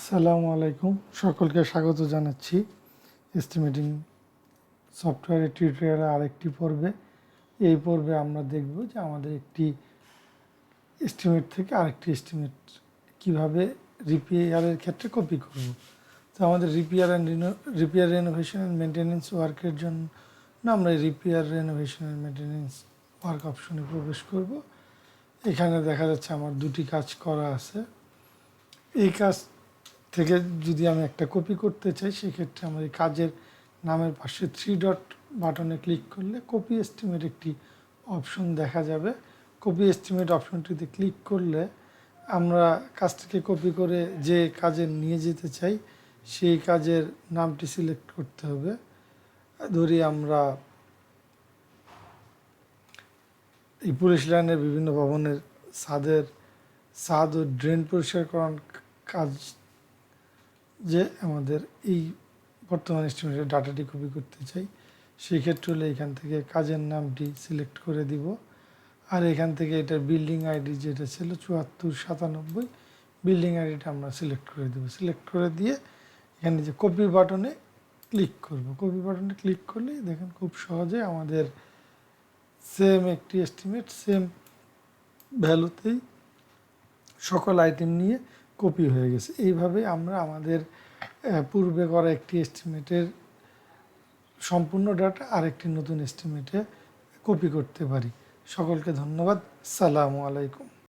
আসসালামু আলাইকুম, সকলকে স্বাগত জানাচ্ছি এস্টিমেটিং সফটওয়্যারের টিউটোরিয়ালের আরেকটি পর্বে। এই পর্বে আমরা দেখব যে আমাদের একটি এস্টিমেট থেকে আরেকটি এস্টিমেট কিভাবে রিপেয়ারের ক্ষেত্রে কপি করব। তো আমাদের রিপেয়ার রেনোভেশন অ্যান্ড মেনটেন্যান্স ওয়ার্কের জন্য আমরা repair renovation and maintenance work অপশনে প্রবেশ করব। এখানে দেখা যাচ্ছে আমার দুটি কাজ করা আছে। এই কাজ থেকে যদি আমি একটা কপি করতে চাই, সেক্ষেত্রে আমার এই কাজের নামের পাশে 3 ডট বাটনে ক্লিক করলে কপি এস্টিমেট একটি অপশন দেখা যাবে। কপি এস্টিমেট অপশনটিতে ক্লিক করলে আমরা কাজটিকে কপি করে যে কাজে নিয়ে যেতে চাই সেই কাজের নামটি সিলেক্ট করতে হবে। ধরি আমরা এই পুলিশ লাইনের বিভিন্ন ভবনের ছাদ ও ড্রেন পরিষ্কার করার কাজ যে আমাদের এই বর্তমান এস্টিমেটের ডাটাটি কপি করতে চাই, সেই ক্ষেত্রে হলে এখান থেকে কাজের নামটি সিলেক্ট করে দিব। আর এখান থেকে এটার বিল্ডিং আইডি যেটা ছিল 7497, বিল্ডিং আইডিটা আমরা সিলেক্ট করে দেবো। সিলেক্ট করে দিয়ে এখানে যে কপি বাটনে ক্লিক করব। কপি বাটনে ক্লিক করলেই দেখেন খুব সহজে আমাদের সেম একটি এস্টিমেট সেম ভ্যালুতেই সকল আইটেম নিয়ে কপি হয়ে গেছে। এইভাবে আমরা আমাদের পূর্বে করা একটি এস্টিমেটের সম্পূর্ণ ডাটা আরেকটি নতুন এস্টিমেটে কপি করতে পারি। সকলকে ধন্যবাদ। আসসালামু আলাইকুম।